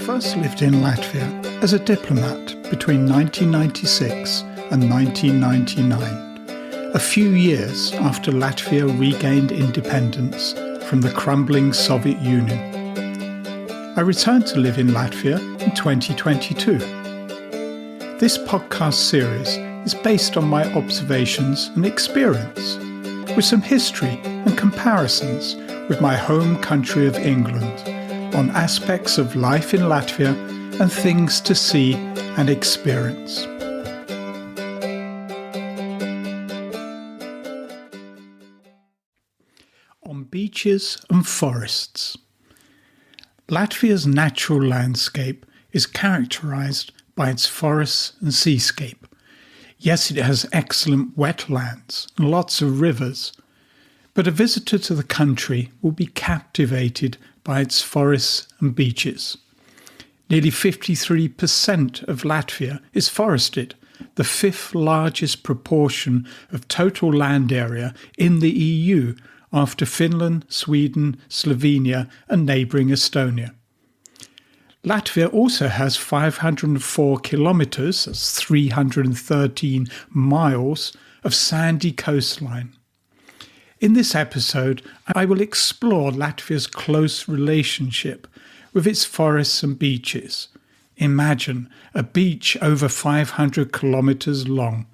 first lived in Latvia as a diplomat between 1996 and 1999, a few years after Latvia regained independence from the crumbling Soviet Union. I returned to live in Latvia in 2022. This podcast series is based on my observations and experience, with some history and comparisons with my home country of England on aspects of life in Latvia and things to see and experience. On beaches and forests. Latvia's natural landscape is characterised by its forests and seascape. Yes, it has excellent wetlands and lots of rivers, but a visitor to the country will be captivated by its forests and beaches. Nearly 53% of Latvia is forested, the fifth largest proportion of total land area in the EU after Finland, Sweden, Slovenia and neighbouring Estonia. Latvia also has 504 kilometres, that's 313 miles, of sandy coastline. In this episode, I will explore Latvia's close relationship with its forests and beaches. Imagine a beach over 500 kilometres long.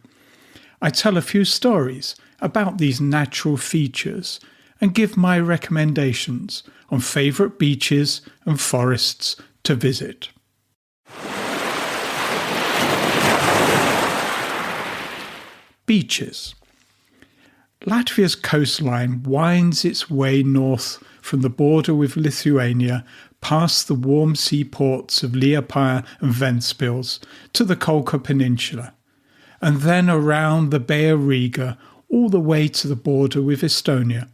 I tell a few stories about these natural features and give my recommendations on favourite beaches and forests to visit. Beaches. Latvia's coastline winds its way north from the border with Lithuania past the warm seaports of Liepāja and Ventspils to the Kolka Peninsula, and then around the Bay of Riga all the way to the border with Estonia,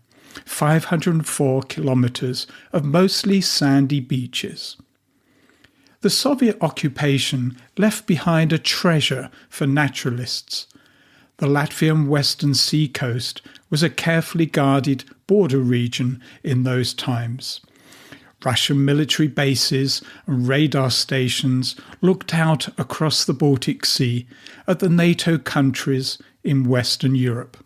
504 kilometres of mostly sandy beaches. The Soviet occupation left behind a treasure for naturalists. The Latvian western seacoast was a carefully guarded border region in those times. Russian military bases and radar stations looked out across the Baltic Sea at the NATO countries in Western Europe.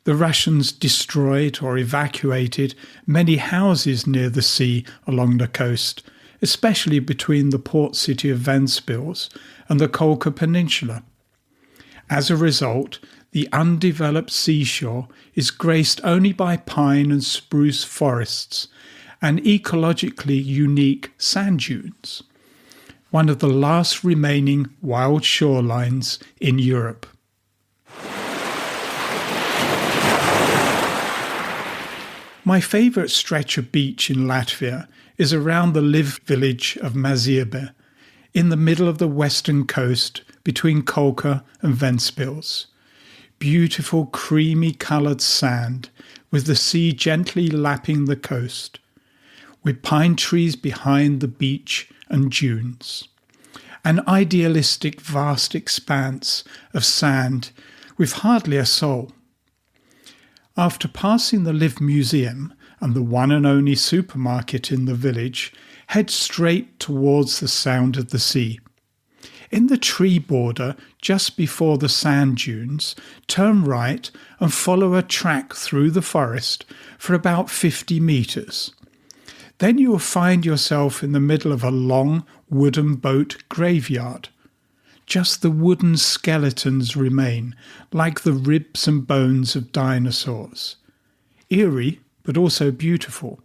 The Russians destroyed or evacuated many houses near the sea along the coast, especially between the port city of Ventspils and the Kolka Peninsula. As a result, the undeveloped seashore is graced only by pine and spruce forests and ecologically unique sand dunes, one of the last remaining wild shorelines in Europe. My favourite stretch of beach in Latvia is around the live village of Mazirbe, in the middle of the western coast between Kolka and Ventspils. Beautiful creamy coloured sand with the sea gently lapping the coast, with pine trees behind the beach and dunes. An idealistic vast expanse of sand with hardly a soul. After passing the Live Museum and the one and only supermarket in the village, head straight towards the sound of the sea. In the tree border, just before the sand dunes, turn right and follow a track through the forest for about 50 metres. Then you will find yourself in the middle of a long wooden boat graveyard. Just the wooden skeletons remain, like the ribs and bones of dinosaurs. Eerie, but also beautiful.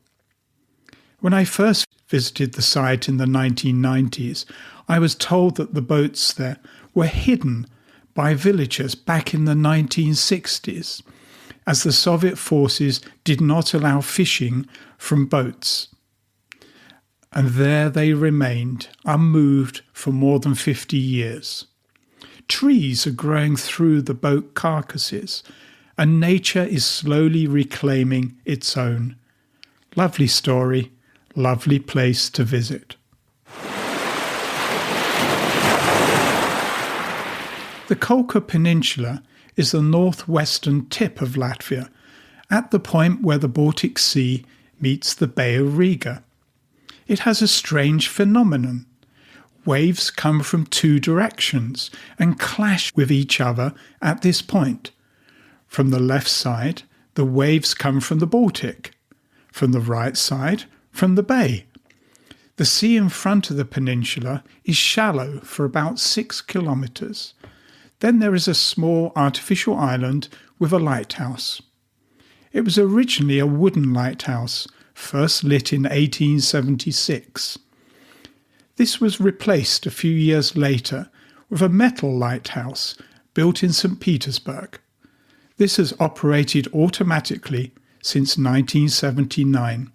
When I first visited the site in the 1990s, I was told that the boats there were hidden by villagers back in the 1960s, as the Soviet forces did not allow fishing from boats. And there they remained, unmoved for more than 50 years. Trees are growing through the boat carcasses, and nature is slowly reclaiming its own. Lovely story, lovely place to visit. The Kolka Peninsula is the northwestern tip of Latvia, at the point where the Baltic Sea meets the Bay of Riga. it has a strange phenomenon. Waves come from two directions and clash with each other at this point. From the left side, the waves come from the Baltic. From the right side, from the bay. The sea in front of the peninsula is shallow for about 6 kilometres. Then there is a small artificial island with a lighthouse. It was originally a wooden lighthouse, first lit in 1876. This was replaced a few years later with a metal lighthouse built in St. Petersburg. This has operated automatically since 1979.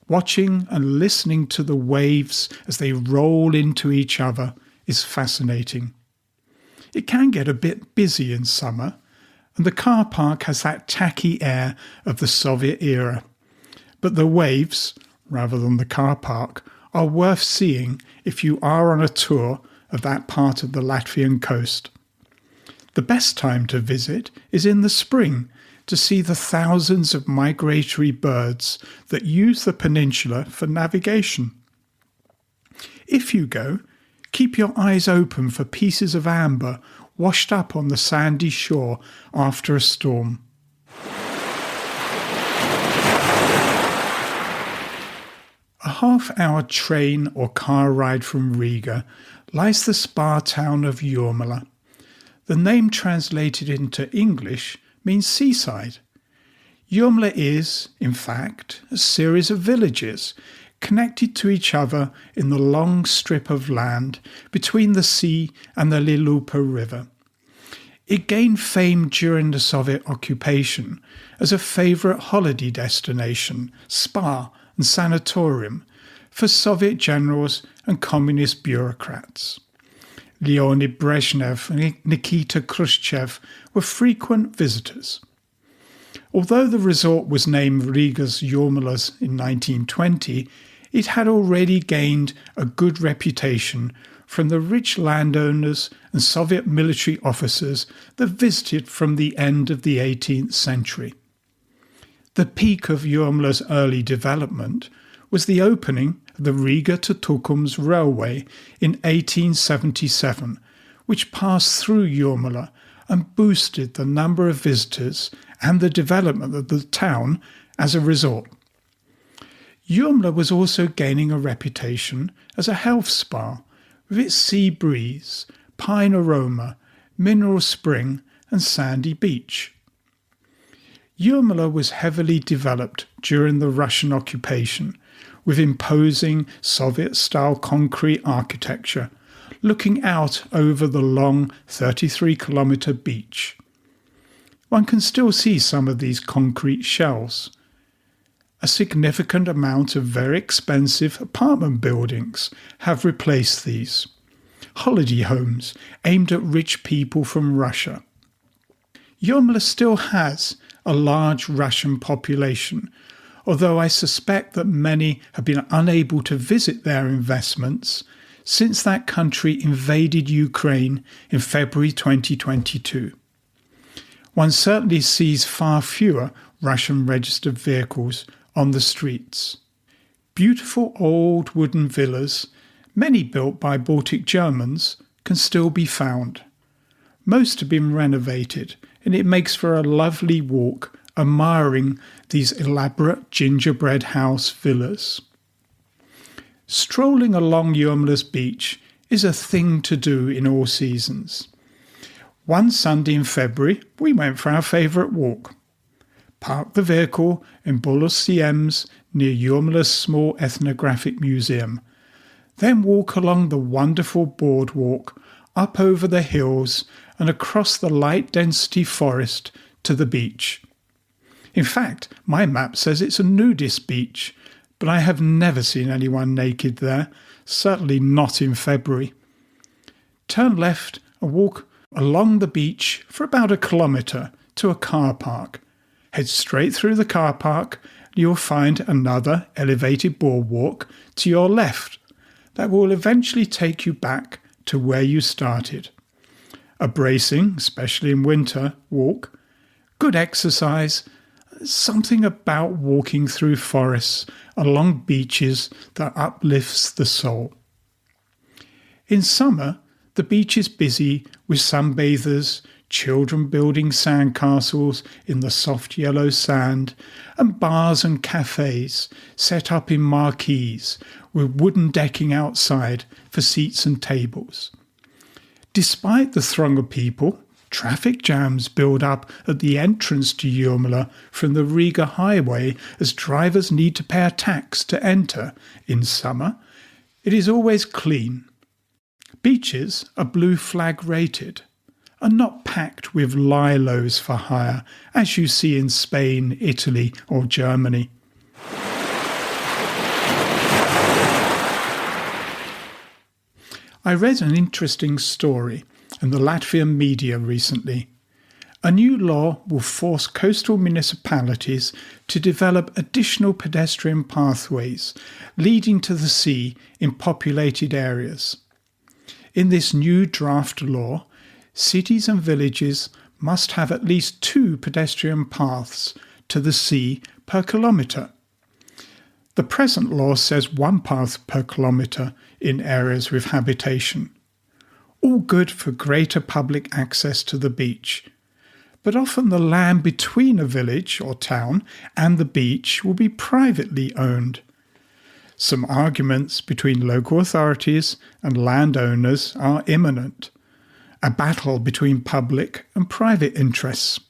Watching and listening to the waves as they roll into each other is fascinating. It can get a bit busy in summer, and the car park has that tacky air of the Soviet era. But the waves, rather than the car park, are worth seeing if you are on a tour of that part of the Latvian coast. The best time to visit is in the spring to see the thousands of migratory birds that use the peninsula for navigation. If you go, keep your eyes open for pieces of amber washed up on the sandy shore after a storm. A half-hour train or car ride from Riga lies the spa town of Jurmala. The name translated into English means seaside. Jurmala is, in fact, a series of villages connected to each other in the long strip of land between the sea and the Lilupa River. It gained fame during the Soviet occupation as a favourite holiday destination, spa and sanatorium for Soviet generals and communist bureaucrats. Leonid Brezhnev and Nikita Khrushchev were frequent visitors. Although the resort was named Riga's Jurmalas in 1920, it had already gained a good reputation from the rich landowners and Soviet military officers that visited from the end of the 18th century. The peak of Jurmala's early development was the opening of the Riga to Tukums railway in 1877, which passed through Jurmala and boosted the number of visitors and the development of the town as a resort. Jurmala was also gaining a reputation as a health spa with its sea breeze, pine aroma, mineral spring and sandy beach. Jurmala was heavily developed during the Russian occupation, with imposing Soviet-style concrete architecture, looking out over the long 33-kilometre beach. One can still see some of these concrete shells. A significant amount of very expensive apartment buildings have replaced these. Holiday homes aimed at rich people from Russia. Jurmala still has a large Russian population, although I suspect that many have been unable to visit their investments since that country invaded Ukraine in February 2022. One certainly sees far fewer Russian-registered vehicles on the streets. Beautiful old wooden villas, many built by Baltic Germans, can still be found. Most have been renovated, and it makes for a lovely walk admiring these elaborate gingerbread house villas. Strolling along Jurmala's beach is a thing to do in all seasons. One Sunday in February, we went for our favourite walk. Parked the vehicle in Bolosiems near Jurmala's small ethnographic museum. Then walk along the wonderful boardwalk up over the hills and across the light-density forest to the beach. In fact, my map says it's a nudist beach, but I have never seen anyone naked there, certainly not in February. Turn left and walk along the beach for about 1 kilometre to a car park. Head straight through the car park and you'll find another elevated boardwalk to your left that will eventually take you back to where you started. A bracing, especially in winter, walk, good exercise, Something about walking through forests along beaches that uplifts the soul. In summer, the beach is busy with sunbathers, children building sandcastles in the soft yellow sand, and bars and cafes set up in marquees with wooden decking outside for seats and tables. Despite the throng of people, traffic jams build up at the entrance to Jurmala from the Riga highway as drivers need to pay a tax to enter. In summer, it is always clean. Beaches are blue flag rated and not packed with lilos for hire, as you see in Spain, Italy or Germany. I read an interesting story in the Latvian media recently. A new law will force coastal municipalities to develop additional pedestrian pathways leading to the sea in populated areas. In this new draft law, cities and villages must have at least 2 pedestrian paths to the sea per kilometre. The present law says 1 path per kilometre in areas with habitation. All good for greater public access to the beach. But often the land between a village or town and the beach will be privately owned. Some arguments between local authorities and landowners are imminent. A battle between public and private interests.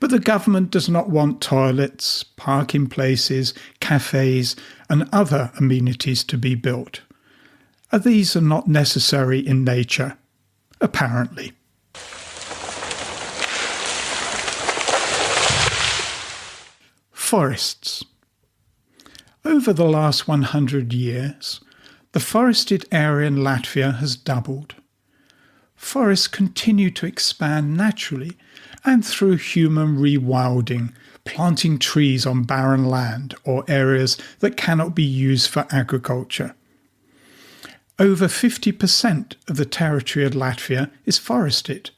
But the government does not want toilets, parking places, cafes and other amenities to be built. These are not necessary in nature, apparently. Forests. Over the last 100 years, the forested area in Latvia has doubled. Forests continue to expand naturally and through human rewilding, planting trees on barren land or areas that cannot be used for agriculture. Over 50% of the territory of Latvia is forested.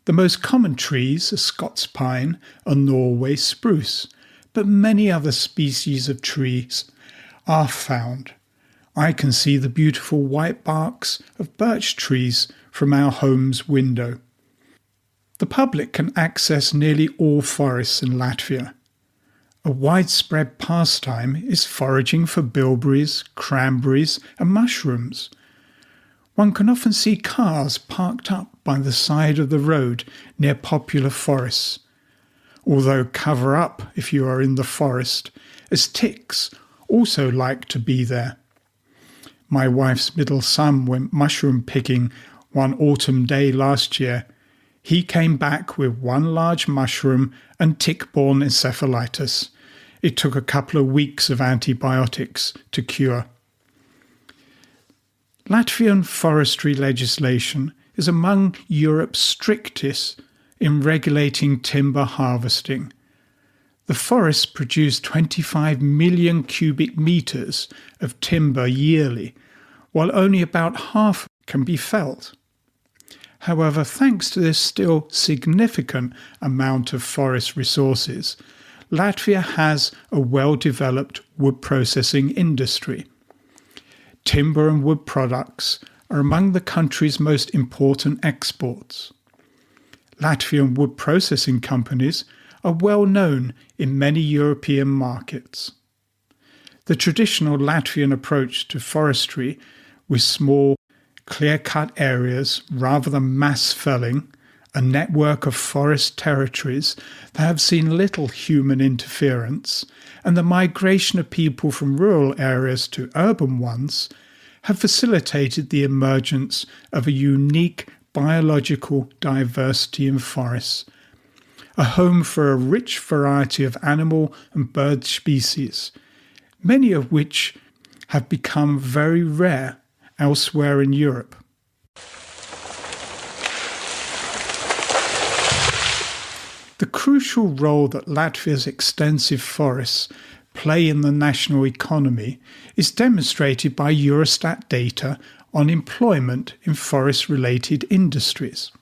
The most common trees are Scots pine and Norway spruce, but many other species of trees are found. I can see the beautiful white barks of birch trees from our home's window. The public can access nearly all forests in Latvia. A widespread pastime is foraging for bilberries, cranberries and mushrooms. One can often see cars parked up by the side of the road near popular forests. Although cover up if you are in the forest, as ticks also like to be there. My wife's middle son went mushroom picking one autumn day last year. He came back with 1 large mushroom and tick-borne encephalitis. It took a couple of weeks of antibiotics to cure. Latvian forestry legislation is among Europe's strictest in regulating timber harvesting. The forests produce 25 million cubic metres of timber yearly, while only about half can be felled. However, thanks to this still significant amount of forest resources, Latvia has a well-developed wood processing industry. Timber and wood products are among the country's most important exports. Latvian wood processing companies are well known in many European markets. The traditional Latvian approach to forestry, with small, clear-cut areas rather than mass felling, a network of forest territories that have seen little human interference, and the migration of people from rural areas to urban ones, have facilitated the emergence of a unique biological diversity in forests, a home for a rich variety of animal and bird species, many of which have become very rare elsewhere in Europe. The crucial role that Latvia's extensive forests play in the national economy is demonstrated by Eurostat data on employment in forest-related industries.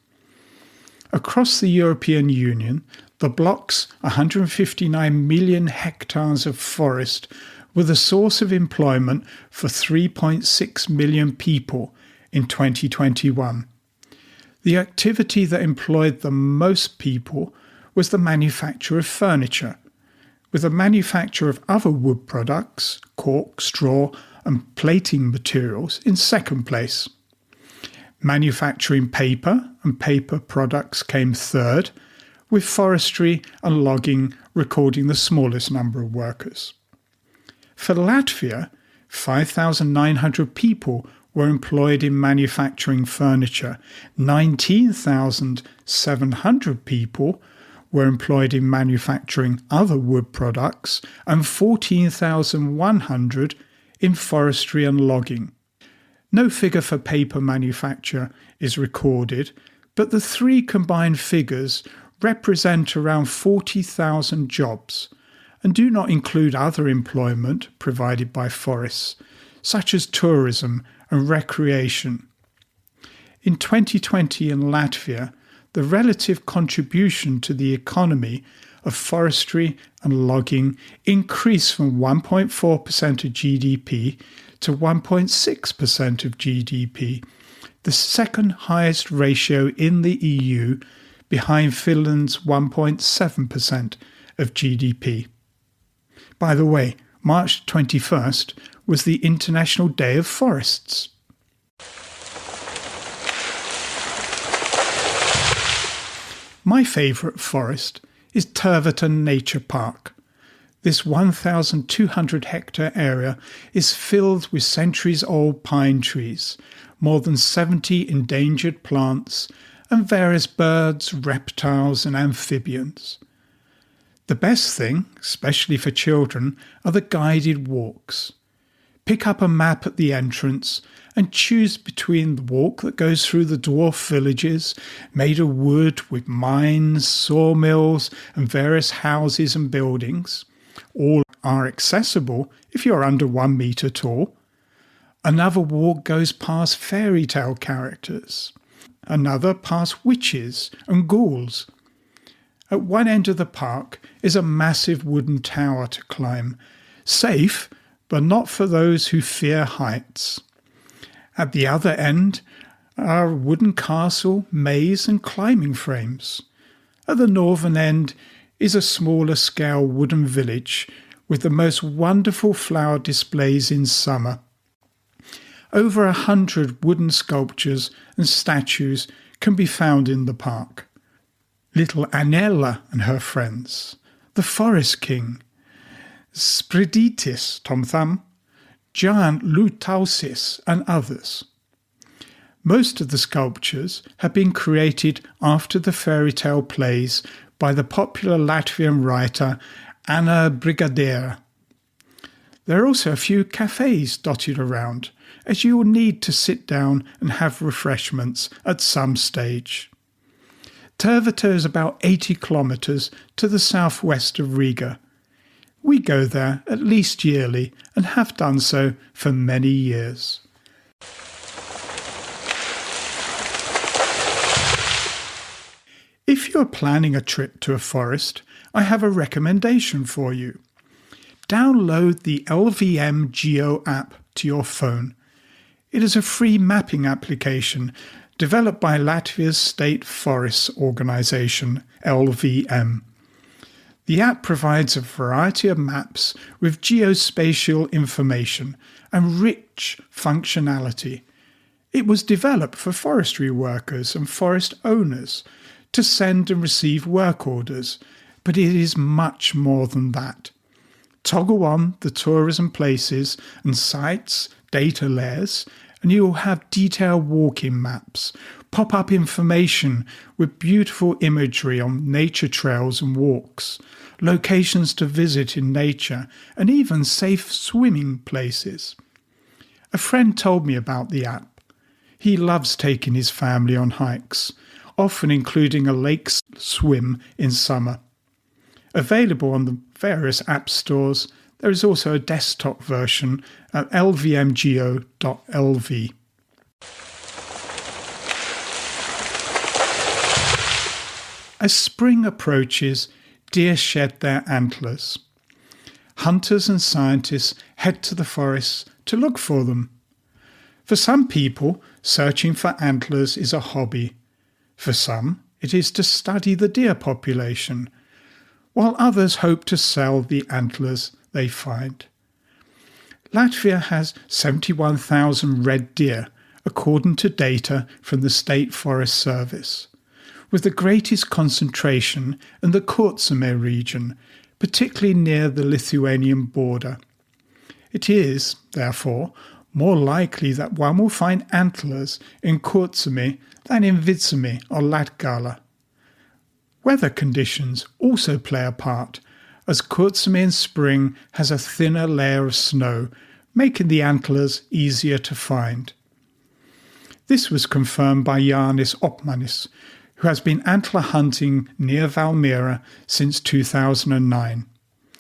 Across the European Union, the The block's 159 million hectares of forest were the source of employment for 3.6 million people in 2021. The activity that employed the most people was the manufacture of furniture, with the manufacture of other wood products, cork, straw and plating materials in second place. Manufacturing paper and paper products came third, with forestry and logging recording the smallest number of workers. For Latvia, 5,900 people were employed in manufacturing furniture, 19,700 people were employed in manufacturing other wood products, and 14,100 in forestry and logging. No figure for paper manufacture is recorded, but the three combined figures represent around 40,000 jobs and do not include other employment provided by forests, such as tourism and recreation. In 2020 in Latvia, the relative contribution to the economy of forestry and logging increased from 1.4% of GDP to 1.6% of GDP, the second highest ratio in the EU, behind Finland's 1.7% of GDP. By the way, March 21st was the International Day of Forests. My favourite forest is Turveton Nature Park. This 1,200 hectare area is filled with centuries-old pine trees, more than 70 endangered plants, and various birds, reptiles and amphibians. The best thing, especially for children, are the guided walks. Pick up a map at the entrance and choose between the walk that goes through the dwarf villages made of wood with mines, sawmills and various houses and buildings. All are accessible if you're under 1 metre tall. Another walk goes past fairy tale characters. Another past witches and ghouls. At one end of the park is a massive wooden tower to climb, safe but not for those who fear heights. At the other end are a wooden castle, maze and climbing frames. At the northern end is a smaller scale wooden village with the most wonderful flower displays in summer. Over 100 wooden sculptures and statues can be found in the park. Little Anella and her friends, the Forest King, Spriditis, Tom Thumb, Giant Lutausis and others. Most of the sculptures have been created after the fairy tale plays by the popular Latvian writer Anna Brigadera. There are also a few cafes dotted around, as you will need to sit down and have refreshments at some stage. Turveto is about 80 kilometres to the southwest of Riga. We go there at least yearly and have done so for many years. If you are planning a trip to a forest, I have a recommendation for you. Download the LVM Geo app to your phone. It is a free mapping application developed by Latvia's State Forests Organisation, LVM. The app provides a variety of maps with geospatial information and rich functionality. It was developed for forestry workers and forest owners to send and receive work orders, but it is much more than that. Toggle on the tourism places and sites data layers, and you will have detailed walking maps, pop-up information with beautiful imagery on nature trails and walks, locations to visit in nature, and even safe swimming places. A friend told me about the app. He loves taking his family on hikes, often including a lake swim in summer. Available on the various app stores, there is also a desktop version at lvmgeo.lv. As spring approaches, deer shed their antlers. Hunters and scientists head to the forests to look for them. For some people, searching for antlers is a hobby. For some, it is to study the deer population, while others hope to sell the antlers they find. Latvia has 71,000 red deer, according to data from the State Forest Service, with the greatest concentration in the Coastline region, particularly near the Lithuanian border. It is, therefore, more likely that one will find antlers in Coastline than in Vidzeme or Latgala. Weather conditions also play a part, as Coastline in spring has a thinner layer of snow, making the antlers easier to find. This was confirmed by Jānis Opmanis, who has been antler hunting near Valmiera since 2009.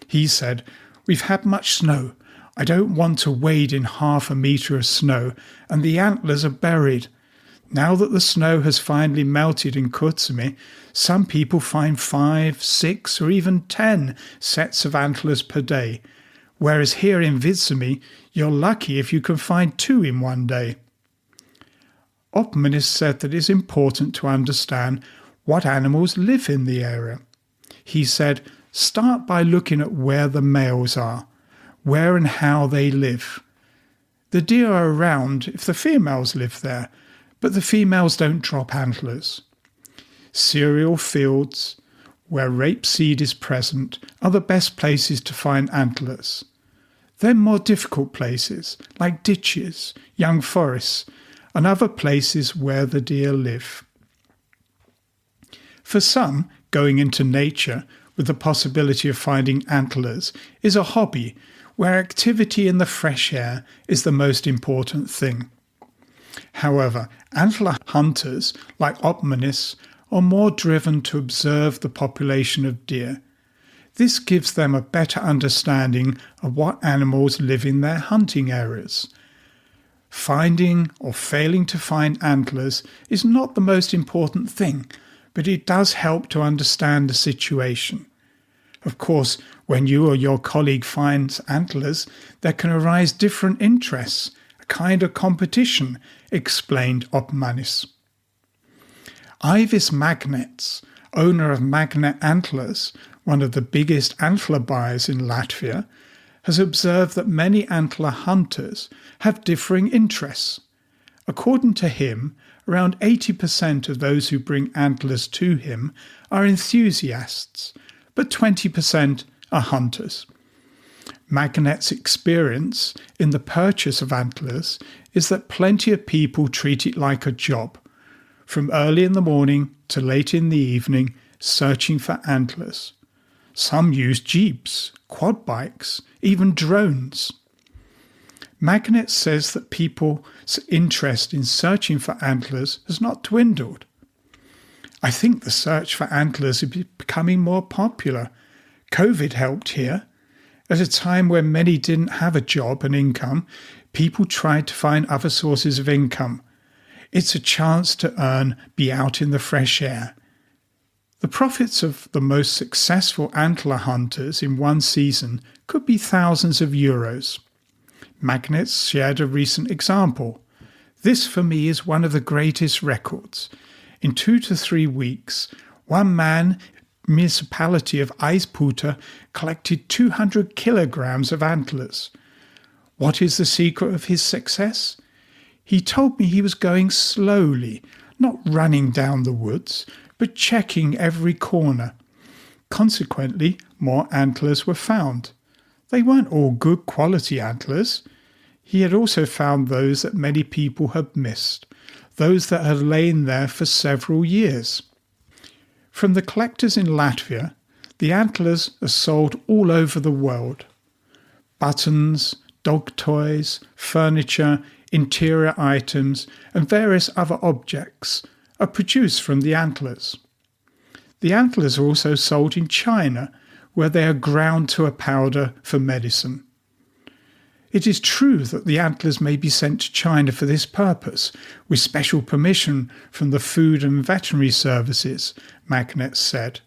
He said, "We've had much snow. I don't want to wade in half a metre of snow, and the antlers are buried. Now that the snow has finally melted in Coastline, some people find 5, 6 or even 10 sets of antlers per day, whereas here in Vidzeme, you're lucky if you can find 2 in one day." Opmanis said that it is important to understand what animals live in the area. He said, "Start by looking at where the males are, where and how they live. The deer are around if the females live there, but the females don't drop antlers. Cereal fields, where rapeseed is present, are the best places to find antlers. Then more difficult places, like ditches, young forests, and other places where the deer live." For some, going into nature with the possibility of finding antlers is a hobby where activity in the fresh air is the most important thing. However, antler hunters like Opmanis are more driven to observe the population of deer. This gives them a better understanding of what animals live in their hunting areas. Finding or failing to find antlers is not the most important thing, but it does help to understand the situation. Of course, when you or your colleague finds antlers, there can arise different interests, a kind of competition, explained Opmanis. Ivis Magnets, owner of Magnet Antlers, one of the biggest antler buyers in Latvia, has observed that many antler hunters have differing interests. According to him, around 80% of those who bring antlers to him are enthusiasts, but 20% are hunters. Magnet's experience in the purchase of antlers is that plenty of people treat it like a job, from early in the morning to late in the evening, searching for antlers. Some use jeeps, quad bikes, even drones. Magnet says that people's interest in searching for antlers has not dwindled. "I think the search for antlers is becoming more popular. COVID helped here. At a time when many didn't have a job and income, people tried to find other sources of income. It's a chance to earn, be out in the fresh air." The profits of the most successful antler hunters in one season could be thousands of euros. Magnet shared a recent example. "This for me is one of the greatest records. In 2 to 3 weeks, one man, municipality of Aizpūta, collected 200 kilograms of antlers. What is the secret of his success? He told me he was going slowly, not running down the woods, but checking every corner. Consequently, more antlers were found. They weren't all good quality antlers. He had also found those that many people had missed, those that had lain there for several years." From the collectors in Latvia, the antlers are sold all over the world. Buttons, dog toys, furniture, interior items, and various other objects are produced from the antlers. The antlers are also sold in China, where they are ground to a powder for medicine. It is true that the antlers may be sent to China for this purpose, with special permission from the Food and Veterinary Services, Magnet said.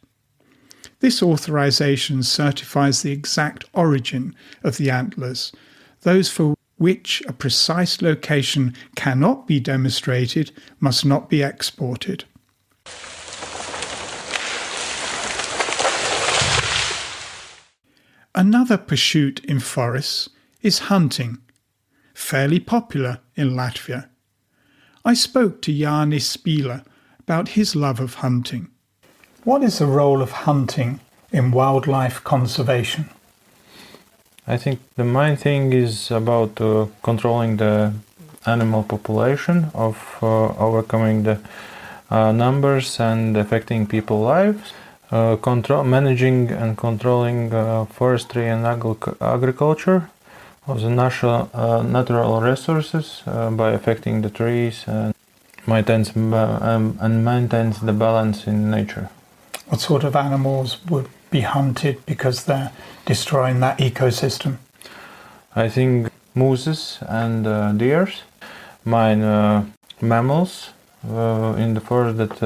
This authorization certifies the exact origin of the antlers, those for which a precise location cannot be demonstrated must not be exported. Another pursuit in forests is hunting, fairly popular in Latvia. I spoke to Jānis Spīle about his love of hunting. What is the role of hunting in wildlife conservation? I think the main thing is about controlling the animal population, of overcoming the numbers and affecting people's lives, managing and controlling forestry and agriculture of the natural resources by affecting the trees and maintains the balance in nature. What sort of animals would be hunted because they're destroying that ecosystem? I think mooses and deers, mammals in the forest that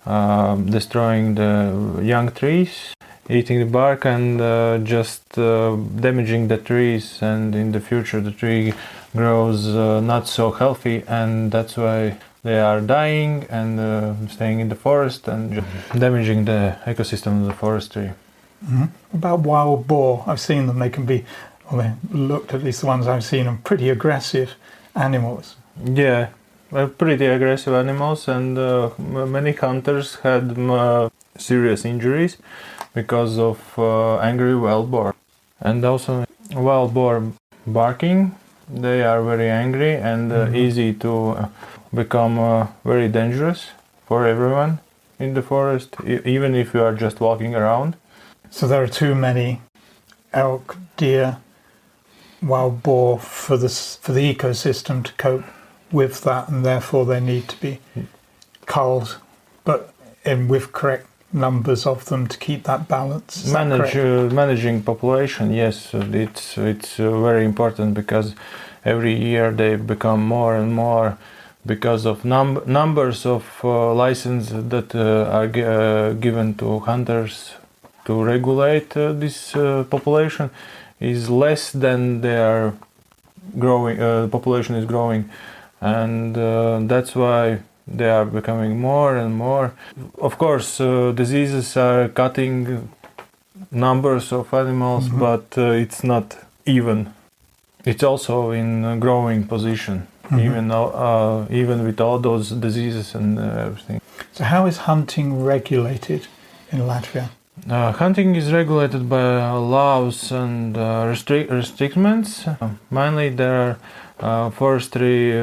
are destroying the young trees, eating the bark and just damaging the trees, and in the future the tree grows not so healthy, and that's why they are dying and staying in the forest and damaging the ecosystem of the forestry. Mm-hmm. About wild boar, I've seen them. They can be, well, they looked, at least the ones I've seen, them pretty aggressive animals. Yeah, pretty aggressive animals, and many hunters had serious injuries because of angry wild boar. And also wild boar barking, they are very angry and easy to become very dangerous for everyone in the forest, even if you are just walking around. So there are too many elk, deer, wild boar for the ecosystem to cope with that, and therefore they need to be culled, but with correct numbers of them to keep that balance. Managing population, yes, it's very important, because every year they become more and more because of numbers of licenses that are given to hunters to regulate this population is less than they are growing. Population is growing, and that's why they are becoming more and more. Of course, diseases are cutting numbers of animals, but it's not even. It's also in a growing position, even with all those diseases and everything. So how is hunting regulated in Latvia? Hunting is regulated by laws and restrictions. Mainly there are forestry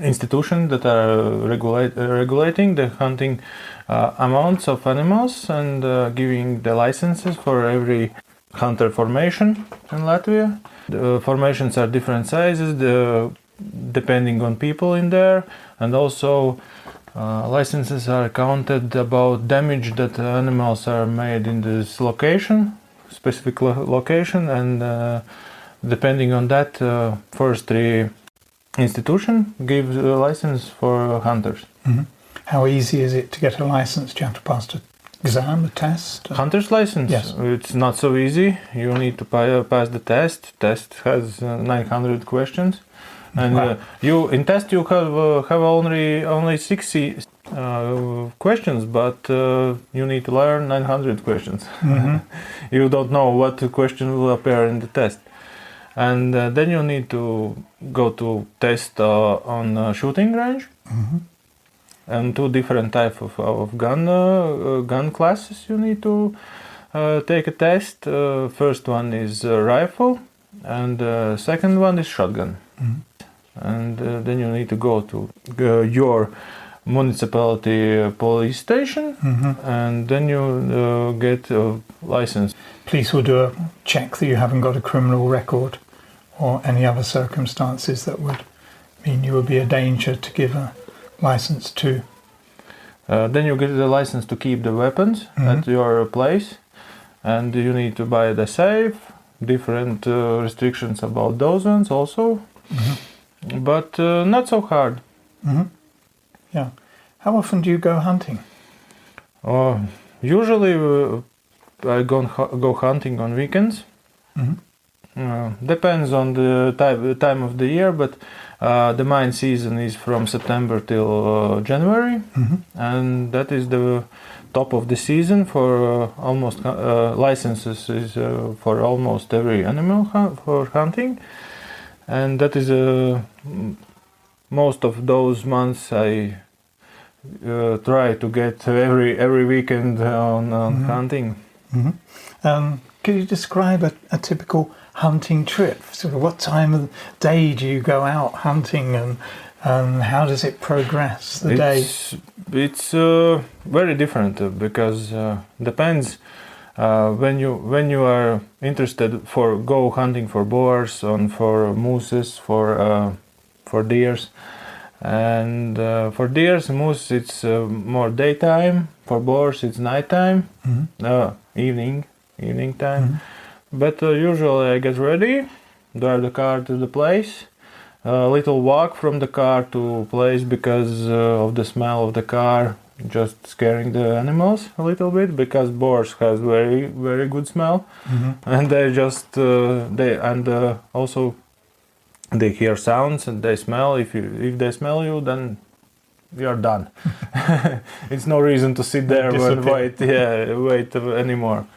institutions that are regulating the hunting amounts of animals and giving the licenses for every hunter formation in Latvia. The formations are different sizes depending on people in there, and also licenses are counted about damage that animals are made in this location, specific location, and depending on that, forestry institution gives a license for hunters. Mm-hmm. How easy is it to get a license? Do you have to pass an exam, a test? Hunter's license? Yes. It's not so easy. You need to pass the test. Test has 900 questions. And you have only 60 questions, but you need to learn 900 questions. You don't know what question will appear in the test. And then you need to go to test on a shooting range, and two different types of gun classes. You need to take a test. First one is rifle, and second one is shotgun. And then you need to go to your municipality police station, and then you get a license. Police will do a check that you haven't got a criminal record or any other circumstances that would mean you would be a danger to give a license to. Then you get the license to keep the weapons at your place, and you need to buy the safe, different restrictions about those ones also, but not so hard. Yeah. How often do you go hunting? Usually I go hunting on weekends. Depends on the time of the year, but the mine season is from September till January, and that is the top of the season for almost licenses is for almost every animal for hunting, and that is most of those months I try to get every weekend on hunting. Could you describe a typical hunting trip? Sort of what time of the day do you go out hunting, and how does it progress the day? It's very different because depends when you are interested for go hunting for boars and for mooses for deers. And for deers, moose, it's more daytime. For boars, it's nighttime, evening time. But usually I get ready, drive the car to the place, a little walk from the car to place because of the smell of the car, just scaring the animals a little bit because boars has very very good smell, and they just also. They hear sounds and they smell. If they smell you, then you are done. It's no reason to sit there and wait anymore.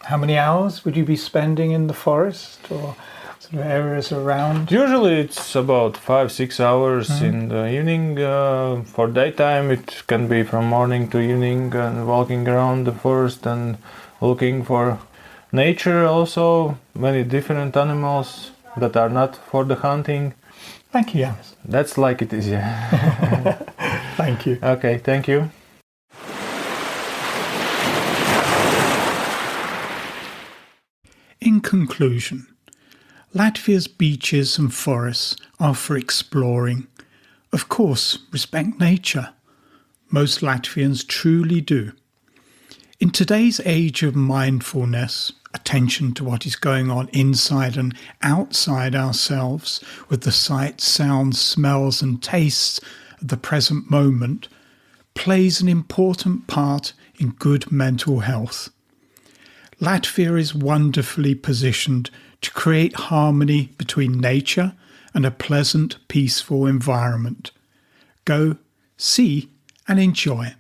How many hours would you be spending in the forest or sort of areas around? Usually it's about 5-6 hours in the evening. For daytime, it can be from morning to evening and walking around the forest and looking for nature. Also, many different animals that are not for the hunting. Thank you, Janis. That's like it is, yeah. Thank you. Okay, thank you. In conclusion, Latvia's beaches and forests are for exploring. Of course, respect nature. Most Latvians truly do. In today's age of mindfulness, attention to what is going on inside and outside ourselves with the sights, sounds, smells and tastes of the present moment, plays an important part in good mental health. Latvia is wonderfully positioned to create harmony between nature and a pleasant, peaceful environment. Go, see and enjoy.